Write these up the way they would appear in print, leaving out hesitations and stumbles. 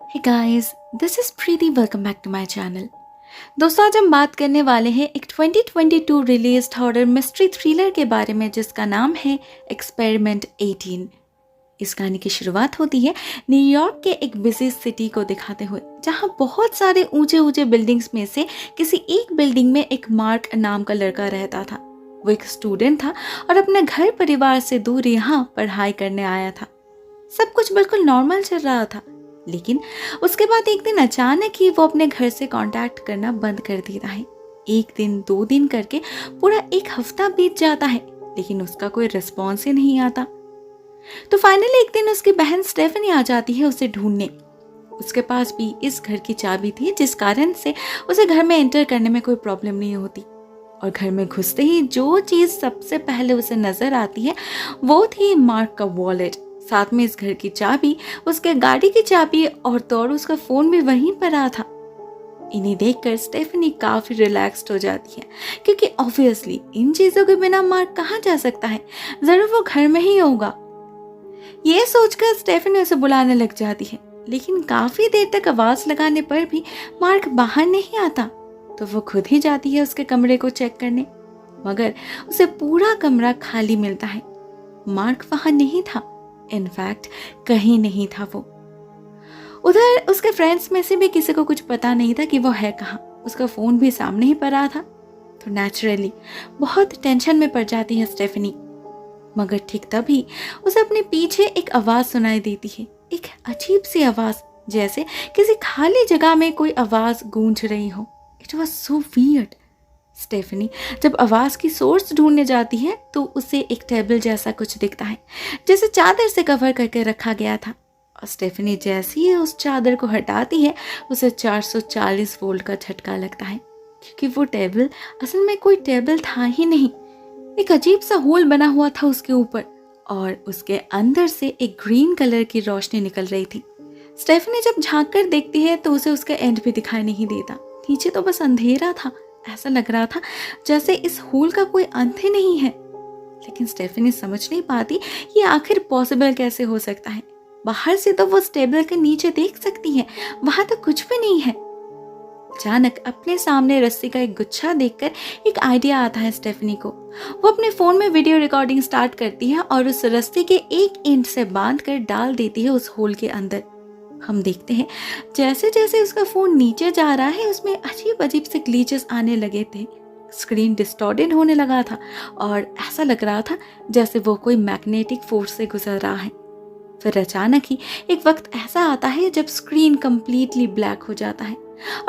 Hey guys, this is Preeti. Welcome back to my channel. दोस्तों, आज हम बात करने वाले हैं एक 2022 रिलीज्ड हॉरर मिस्ट्री थ्रिलर के बारे में जिसका नाम है एक्सपेरिमेंट 18। इस कहानी की शुरुआत होती है न्यूयॉर्क के एक बिजी सिटी को दिखाते हुए, जहां बहुत सारे ऊंचे ऊंचे बिल्डिंग्स में से किसी एक बिल्डिंग में एक मार्क नाम का लड़का रहता था। वो एक स्टूडेंट था और अपने घर परिवार से दूर यहाँ पढ़ाई करने आया था। सब कुछ बिल्कुल नॉर्मल चल रहा था, लेकिन उसके बाद एक दिन अचानक ही वो अपने घर से कांटेक्ट करना बंद कर देता है। एक दिन, 2 दिन करके पूरा एक हफ्ता बीत जाता है, लेकिन उसका कोई रिस्पॉन्स ही नहीं आता। तो फाइनली एक दिन उसकी बहन स्टेफनी आ जाती है उसे ढूंढने। उसके पास भी इस घर की चाबी थी, जिस कारण से उसे घर में एंटर करने में कोई प्रॉब्लम नहीं होती। और घर में घुसते ही जो चीज सबसे पहले उसे नजर आती है वो थी मार्क का वॉलेट, साथ में इस घर की चाबी, उसके गाड़ी की चाबी और तो और उसका फोन भी वहीं पर रहा था। इन्हें देखकर स्टेफनी काफी रिलैक्स्ड हो जाती है, क्योंकि ऑब्वियसली इन चीजों के बिना मार्क कहाँ जा सकता है, जरूर वो घर में ही होगा। ये सोचकर स्टेफनी उसे बुलाने लग जाती है, लेकिन काफी देर तक आवाज लगाने पर भी मार्क बाहर नहीं आता। तो वो खुद ही जाती है उसके कमरे को चेक करने, मगर उसे पूरा कमरा खाली मिलता है। मार्क वहां नहीं था, इनफैक्ट कहीं नहीं था वो। उधर उसके फ्रेंड्स में से भी किसी को कुछ पता नहीं था कि वो है कहाँ। उसका फोन भी सामने ही पड़ा था, तो नेचुरली बहुत टेंशन में पड़ जाती है स्टेफनी। मगर ठीक तभी उसे अपने पीछे एक आवाज सुनाई देती है, एक अजीब सी आवाज, जैसे किसी खाली जगह में कोई आवाज गूंज रही हो। It was so weird. Stephanie जब आवाज की सोर्स ढूंढने जाती है तो उसे एक टेबल जैसा कुछ दिखता है, जैसे चादर से कवर करके रखा गया था। और स्टेफनी जैसे ही उस चादर को हटाती है, उसे 440 वोल्ट का झटका लगता है, क्योंकि वो टेबल असल में कोई टेबल था ही नहीं। एक अजीब सा होल बना हुआ था उसके ऊपर, और उसके अंदर से एक ग्रीन कलर की रोशनी निकल रही थी। स्टेफनी जब झांक कर देखती है तो उसे उसका एंड भी दिखाई नहीं देता। नीचे तो बस अंधेरा था। ऐसा लग रहा था जैसे इस होल का कोई अंत ही नहीं है। लेकिन स्टेफनी समझ नहीं पाती ये आखिर पॉसिबल कैसे हो सकता है। बाहर से तो वो टेबल के नीचे देख सकती है, वहां तो कुछ भी नहीं है। अचानक अपने सामने रस्सी का एक गुच्छा देखकर एक आइडिया आता है स्टेफनी को। वो अपने फोन में वीडियो रिकॉर्डिंग स्टार्ट करती है और उस रस्सी के एक एंड से बांध कर डाल देती है उस होल के अंदर। हम देखते हैं जैसे जैसे उसका फोन नीचे जा रहा है, उसमें अजीब अजीब से ग्लिचेस आने लगे थे। स्क्रीन डिस्टॉर्टेड होने लगा था और ऐसा लग रहा था जैसे वो कोई मैग्नेटिक फोर्स से गुजर रहा है। फिर अचानक ही एक वक्त ऐसा आता है जब स्क्रीन कंप्लीटली ब्लैक हो जाता है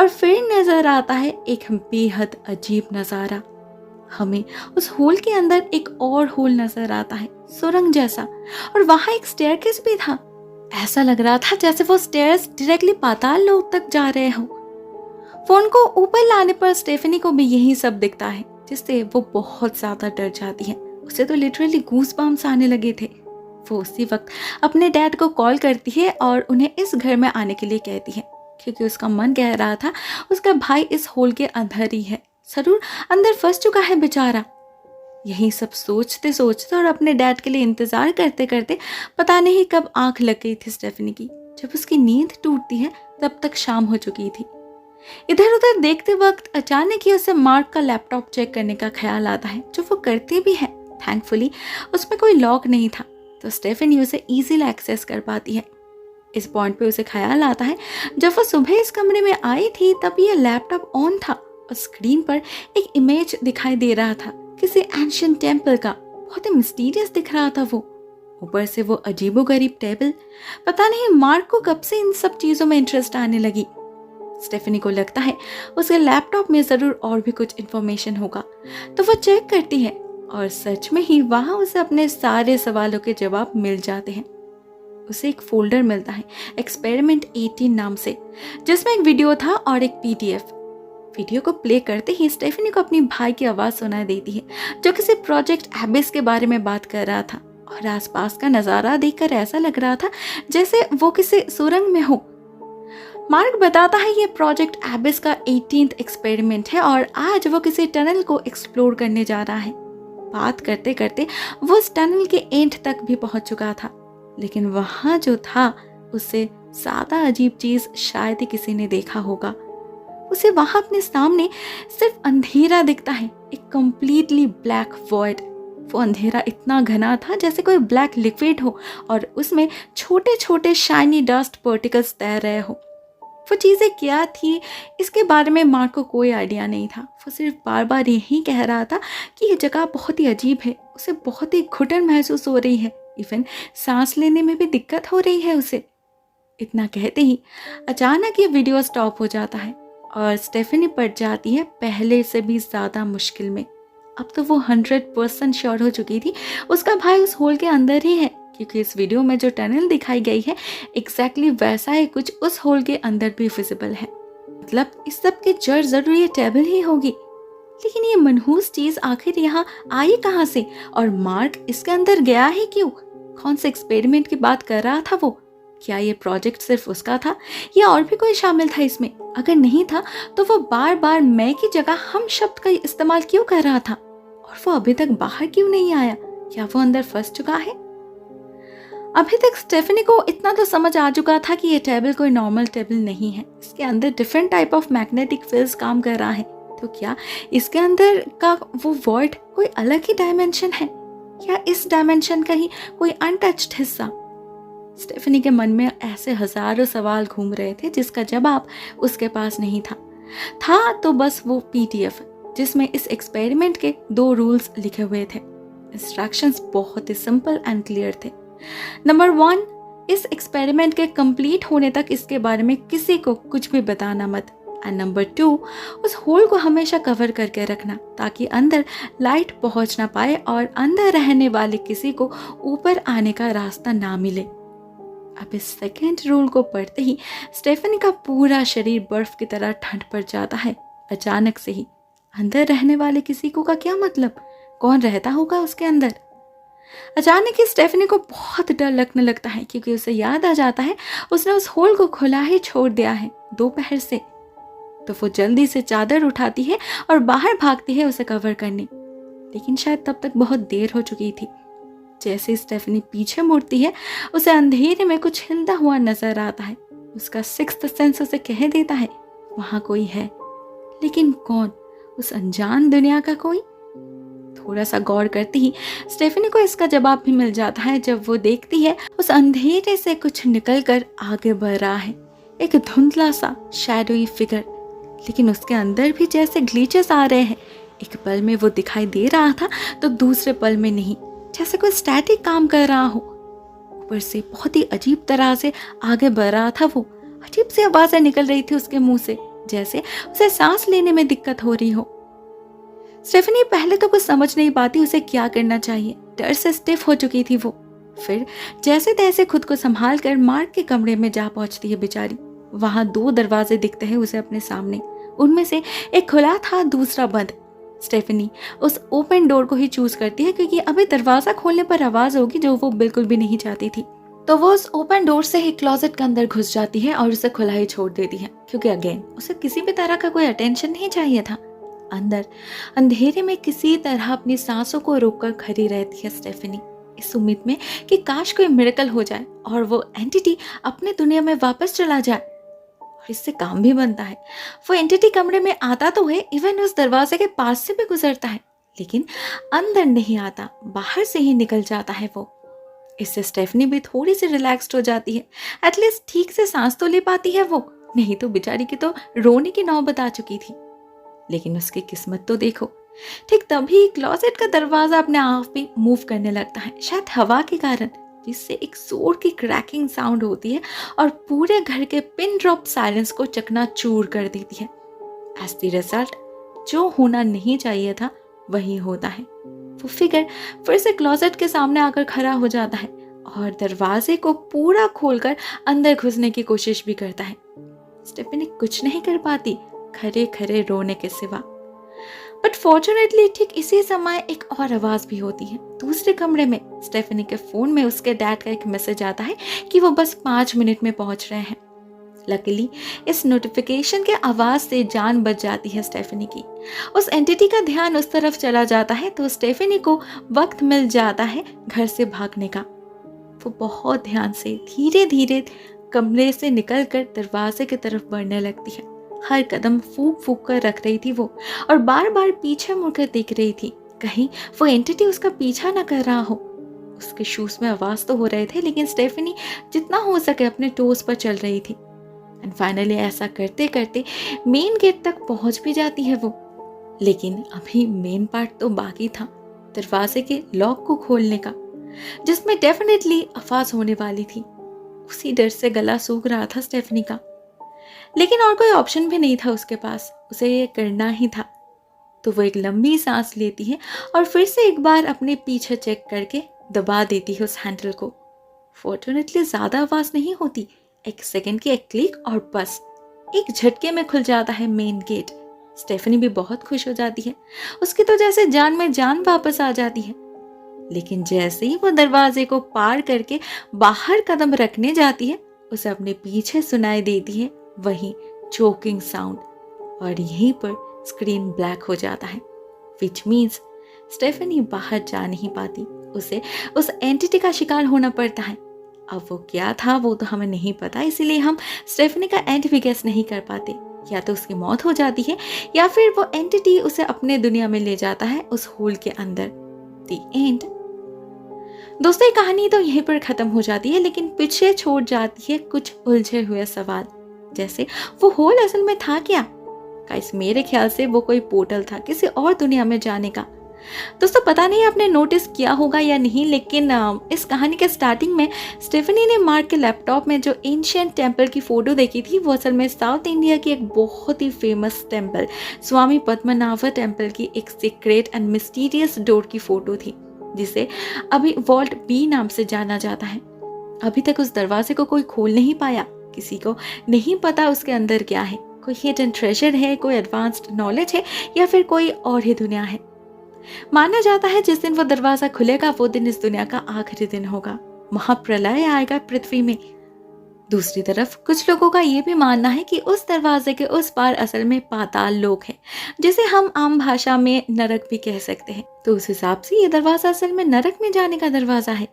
और फिर नजर आता है एक बेहद अजीब नजारा। हमें उस होल के अंदर एक और होल नजर आता है, सुरंग जैसा, और वहां एक स्टेयरकेस भी था। ऐसा लग रहा था जैसे वो स्टेयर्स डायरेक्टली पाताल लोक तक जा रहे हो। फोन को ऊपर लाने पर स्टेफनी को भी यही सब दिखता है, जिससे वो बहुत ज्यादा डर जाती है। उसे तो लिटरली गूज़बम्प्स आने लगे थे। वो उसी वक्त अपने डैड को कॉल करती है और उन्हें इस घर में आने के लिए कहती है, क्योंकि उसका मन कह रहा था उसका भाई इस होल के अंदर ही है, जरूर अंदर फंस चुका है बेचारा। यही सब सोचते सोचते और अपने डैड के लिए इंतजार करते करते पता नहीं कब आंख लग गई थी स्टेफनी की। जब उसकी नींद टूटती है तब तक शाम हो चुकी थी। इधर उधर देखते वक्त अचानक ही उसे मार्क का लैपटॉप चेक करने का ख्याल आता है, जो वो करती भी है। थैंकफुली उसमें कोई लॉक नहीं था, तो स्टेफनी उसे इजीली एक्सेस कर पाती है। इस पॉइंट पे उसे ख्याल आता है जब वो सुबह इस कमरे में आई थी तब ये लैपटॉप ऑन था और स्क्रीन पर एक इमेज दिखाई दे रहा था किसी एंशिएंट टेम्पल का। बहुत ही मिस्टीरियस दिख रहा था वो। ऊपर से वो अजीबोगरीब टेबल। पता नहीं मार्क को कब से इन सब चीजों में इंटरेस्ट आने लगी। स्टेफनी को लगता है उसके लैपटॉप में जरूर और भी कुछ इन्फॉर्मेशन होगा, तो वो चेक करती है और सच में ही वहां उसे अपने सारे सवालों के जवाब मिल जाते हैं। उसे एक फोल्डर मिलता है एक्सपेरिमेंट 18 नाम से, जिसमें एक वीडियो था और एक पीडीएफ। वीडियो को प्ले करते ही स्टेफनी को अपनी भाई की आवाज सुनाई देती है, जो किसी प्रोजेक्ट एबिस के बारे में बात कर रहा था। और आसपास का नजारा देखकर ऐसा लग रहा था जैसे वो किसी सुरंग में हो। मार्क बताता है ये प्रोजेक्ट एबिस का 18th एक्सपेरिमेंट है और आज वो किसी टनल को एक्सप्लोर करने जा रहा है। बात करते करते वो उस टनल के एंड तक भी पहुंच चुका था, लेकिन वहां जो था उससे ज़्यादा अजीब चीज़ शायद ही किसी ने देखा होगा। उसे वहाँ अपने सामने सिर्फ अंधेरा दिखता है, एक कंप्लीटली ब्लैक वॉइड। वो अंधेरा इतना घना था जैसे कोई ब्लैक लिक्विड हो और उसमें छोटे छोटे शाइनी डस्ट पार्टिकल्स तैर रहे हो। वो चीज़ें क्या थी इसके बारे में मार्क को कोई आइडिया नहीं था। वो सिर्फ बार बार यही कह रहा था कि ये जगह बहुत ही अजीब है, उसे बहुत ही घुटन महसूस हो रही है, इवन सांस लेने में भी दिक्कत हो रही है उसे। इतना कहते ही अचानक ये वीडियो स्टॉप हो जाता है और स्टेफनी पड़ जाती है पहले से भी ज़्यादा मुश्किल में। अब तो वो 100% श्योर हो चुकी थी उसका भाई उस होल के अंदर ही है, क्योंकि इस वीडियो में जो टनल दिखाई गई है एग्जैक्टली वैसा ही कुछ उस होल के अंदर भी विजिबल है। मतलब इस सब की जड़ जरूर ये टेबल ही होगी। लेकिन ये मनहूस चीज़ आखिर यहाँ आई कहाँ से और मार्क इसके अंदर गया है क्यों? कौन से एक्सपेरिमेंट की बात कर रहा था वो? क्या ये प्रोजेक्ट सिर्फ उसका था या और भी कोई शामिल था इसमें? अगर नहीं था तो वो बार बार मैं की जगह हम शब्द का इस्तेमाल क्यों कर रहा था? और वो अभी तक बाहर क्यों नहीं आया? क्या वो अंदर फंस चुका है? अभी तक स्टेफनी को इतना तो समझ आ चुका था कि ये टेबल कोई नॉर्मल टेबल नहीं है। इसके अंदर different type of magnetic fields काम कर रहा है। तो क्या इसके अंदर का वो वॉइड कोई अलग ही डायमेंशन है या इस डायमेंशन का ही कोई अनटच्ड हिस्सा? स्टेफनी के मन में ऐसे हजारों सवाल घूम रहे थे जिसका जवाब उसके पास नहीं था तो बस वो पीडीएफ जिसमें इस एक्सपेरिमेंट के 2 रूल्स लिखे हुए थे। इंस्ट्रक्शंस बहुत ही सिंपल एंड क्लियर थे। नंबर 1, इस एक्सपेरिमेंट के कंप्लीट होने तक इसके बारे में किसी को कुछ भी बताना मत। एंड नंबर 2, उस होल को हमेशा कवर करके रखना ताकि अंदर लाइट पहुंच ना पाए और अंदर रहने वाले किसी को ऊपर आने का रास्ता ना मिले। अब इस सेकेंड रूल को पढ़ते ही स्टेफनी का पूरा शरीर बर्फ की तरह ठंड पड़ जाता है। अचानक से ही अंदर रहने वाले किसी को का क्या मतलब? कौन रहता होगा उसके अंदर? अचानक ही स्टेफनी को बहुत डर लगने लगता है क्योंकि उसे याद आ जाता है उसने उस होल को खुला ही छोड़ दिया है दोपहर से। तो वो जल्दी से चादर उठाती है और बाहर भागती है उसे कवर करने, लेकिन शायद तब तक बहुत देर हो चुकी थी। जैसे स्टेफनी पीछे मुड़ती है उसे अंधेरे में कुछ हिलता हुआ नजर आता है। उसका सिक्स्थ सेंस उसे कह देता है वहां कोई है, लेकिन कौन? उस अनजान दुनिया का कोई? थोड़ा सा गौर करती ही स्टेफनी को इसका जवाब भी मिल जाता है जब वो देखती है उस अंधेरे से कुछ निकलकर आगे बढ़ रहा है, एक धुंधला सा शैडोई फिगर। लेकिन उसके अंदर भी जैसे ग्लिचेस आ रहे हैं। एक पल में वो दिखाई दे रहा था तो दूसरे पल में नहीं, जैसे कोई स्टैटिक काम कर रहा हो। ऊपर से बहुत ही अजीब तरह से आगे बढ़ रहा था वो। अजीब सी आवाजें निकल रही थी उसके मुंह से, जैसे उसे सांस लेने में दिक्कत हो रही हो। स्टेफनी पहले तो कुछ समझ नहीं पाती उसे क्या करना चाहिए। डर से स्टिफ हो चुकी थी वो। फिर जैसे तैसे खुद को संभाल कर मार्क के कमरे में जा पहुंचती है बेचारी। वहां 2 दरवाजे दिखते हैं उसे अपने सामने। उनमें से एक खुला था, दूसरा बंद। स्टेफनी उस ओपन डोर को ही चूज करती है क्योंकि अभी दरवाजा खोलने पर आवाज होगी जो वो बिल्कुल भी नहीं चाहती थी। तो वो उस ओपन डोर से ही क्लोजेट के अंदर घुस जाती है और उसे खुला ही छोड़ देती है क्योंकि अगेन उसे किसी भी तरह का कोई अटेंशन नहीं चाहिए था। अंदर अंधेरे में किसी तरह अपनी सांसों को रोककर खड़ी रहती है स्टेफनी, इस उम्मीद में कि काश कोई मिरेकल हो जाए और वो एंटिटी अपने दुनिया में वापस चला जाए। और इससे काम भी बनता है। वो एंटिटी कमरे में आता तो है, इवन उस दरवाजे के पास से भी गुजरता है, लेकिन अंदर नहीं आता, बाहर से ही निकल जाता है वो। इससे स्टेफनी भी थोड़ी सी रिलैक्स्ड हो जाती है। एटलीस्ट ठीक से सांस तो ले पाती है वो, नहीं तो बेचारी की तो रोने की नौबत आ चुकी थी। लेकिन उसकी किस्मत तो देखो। ठीक तभी क्लोजेट का दरवाजा अपने आप भी मूव करने लगता है, शायद हवा के कारण, जिससे एक जोर की क्रैकिंग साउंड होती है और पूरे घर के पिन ड्रॉप साइलेंस को चकनाचूर कर देती है। एज द रिजल्ट जो होना नहीं चाहिए था वही होता है। वो फिगर फिर से क्लोजेट के सामने आकर खड़ा हो जाता है और दरवाजे को पूरा खोलकर अंदर घुसने की कोशिश भी करता है। स्टेफनी कुछ नहीं कर पाती खड़े खड़े रोने के सिवा। बट फॉर्चुनेटली ठीक इसी समय एक और आवाज भी होती है दूसरे कमरे में। स्टेफनी के फोन में उसके डैड का एक मैसेज आता है कि वो बस 5 मिनट में पहुंच रहे हैं। लकीली इस नोटिफिकेशन के आवाज से जान बच जाती है स्टेफनी की। उस एंटिटी का ध्यान उस तरफ चला जाता है तो स्टेफनी को वक्त मिल जाता है घर से भागने का। वो बहुत ध्यान से धीरे धीरे कमरे से निकलकर दरवाजे की तरफ बढ़ने लगती है। हर कदम फूंक फूंक कर रख रही थी वो, और बार बार पीछे मुड़कर देख रही थी कहीं वो एंटिटी उसका पीछा ना कर रहा हो। उसके शूज में आवाज तो हो रहे थे, लेकिन स्टेफनी जितना हो सके अपने टोस पर चल रही थी। एंड फाइनली ऐसा करते करते मेन गेट तक पहुंच भी जाती है वो। लेकिन अभी मेन पार्ट तो बाकी था, दरवाजे के लॉक को खोलने का, जिसमें डेफिनेटली आवाज होने वाली थी। उसी डर से गला सूख रहा था स्टेफनी का, लेकिन और कोई ऑप्शन भी नहीं था उसके पास, उसे ये करना ही था। तो वो एक लंबी सांस लेती है और फिर से एक बार अपने पीछे चेक करके दबा देती है उस हैंडल को। फॉर्चुनेटली ज्यादा आवाज नहीं होती, 1 सेकंड की एक क्लिक और बस एक झटके में खुल जाता है मेन गेट। स्टेफनी भी बहुत खुश हो जाती है, उसकी तो जैसे जान में जान वापस आ जाती है। लेकिन जैसे ही वो दरवाजे को पार करके बाहर कदम रखने जाती है, उसे अपने पीछे सुनाई देती है वही चोकिंग साउंड, और यहीं पर स्क्रीन ब्लैक हो जाता है, विच मीन्स स्टेफनी बाहर जा नहीं पाती, उसे उस एंटिटी का शिकार होना पड़ता है। अब वो क्या था वो तो हमें नहीं पता, इसीलिए हम स्टेफनी का एंड भी गेस नहीं कर पाते। या तो उसकी मौत हो जाती है या फिर वो एंटिटी उसे अपने दुनिया में ले जाता है उस होल के अंदर। The end. दोस्तों ये कहानी तो यहीं पर खत्म हो जाती है, लेकिन पीछे छोड़ जाती है कुछ उलझे हुए सवाल, जैसे वो होल असल में था क्या? गाइस मेरे ख्याल से वो कोई पोर्टल था किसी और दुनिया में जाने का। दोस्तों पता नहीं आपने नोटिस किया होगा या नहीं, लेकिन इस कहानी के स्टार्टिंग में स्टेफनी ने मार्क के लैपटॉप में जो एंशिएंट टेम्पल की फोटो देखी थी, वो असल में साउथ इंडिया की एक बहुत ही फेमस टेम्पल स्वामी पद्मनाभ टेम्पल की एक सीक्रेट एंड मिस्टीरियस डोर की फोटो थी, जिसे अभी वॉल्ट बी नाम से जाना जाता है। अभी तक उस दरवाजे को कोई खोल नहीं पाया, किसी को नहीं पता उसके अंदर क्या है, कोई हिडन ट्रेजर है, कोई एडवांस्ड नॉलेज है, या फिर कोई और ही दुनिया है। माना जाता है जिस दिन वो दरवाजा खुलेगा वो दिन इस दुनिया का आखिरी दिन होगा, महाप्रलय आएगा पृथ्वी में। दूसरी तरफ कुछ लोगों का ये भी मानना है कि उस दरवाजे के उस पार असल में पाताल लोक है, जिसे हम आम भाषा में नरक भी कह सकते हैं। तो उस हिसाब से ये दरवाजा असल में नरक में जाने का दरवाजा है।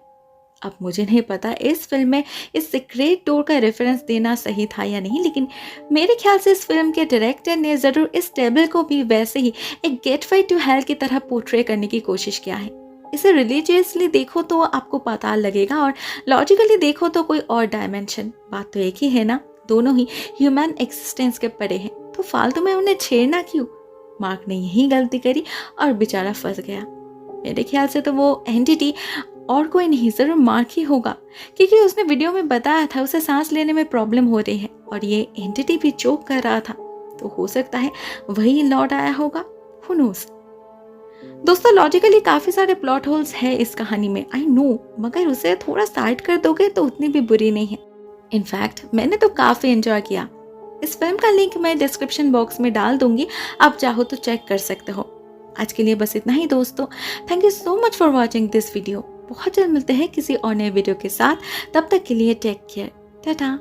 अब मुझे नहीं पता इस फिल्म में इस सीक्रेट डोर का रेफरेंस देना सही था या नहीं, लेकिन मेरे ख्याल से इस फिल्म के डायरेक्टर ने जरूर इस टेबल को भी वैसे ही एक गेटवे टू हेल की तरह पोर्ट्रे करने की कोशिश किया है। इसे रिलीजियसली देखो तो आपको पाताल लगेगा, और लॉजिकली देखो तो कोई और डायमेंशन। बात तो एक ही है ना, दोनों ही ह्यूमन एक्सिस्टेंस के परे हैं, तो फालतू में उन्हें छेड़ना क्यों? मार्क ने यही गलती करी और बेचारा फंस गया। मेरे ख्याल से तो वो एंटिटी और कोई नहीं, जरूर मार्क ही होगा, क्योंकि उसने वीडियो में बताया था उसे सांस लेने में प्रॉब्लम हो रही है और ये एंटिटी भी चोक कर रहा था, तो हो सकता है वही लौट आया होगा, हु नोस। दोस्तों लॉजिकली काफी सारे प्लॉट होल्स है इस कहानी में, आई नो, मगर उसे थोड़ा साइड कर दोगे तो उतनी भी बुरी नहीं है। इनफैक्ट मैंने तो काफी एंजॉय किया। इस फिल्म का लिंक मैं डिस्क्रिप्शन बॉक्स में डाल दूंगी, आप चाहो तो चेक कर सकते हो। आज के लिए बस इतना ही दोस्तों, thank you so much for watching this video. बहुत जल्द मिलते हैं किसी और नए वीडियो के साथ, तब तक के लिए टेक केयर, टाटा।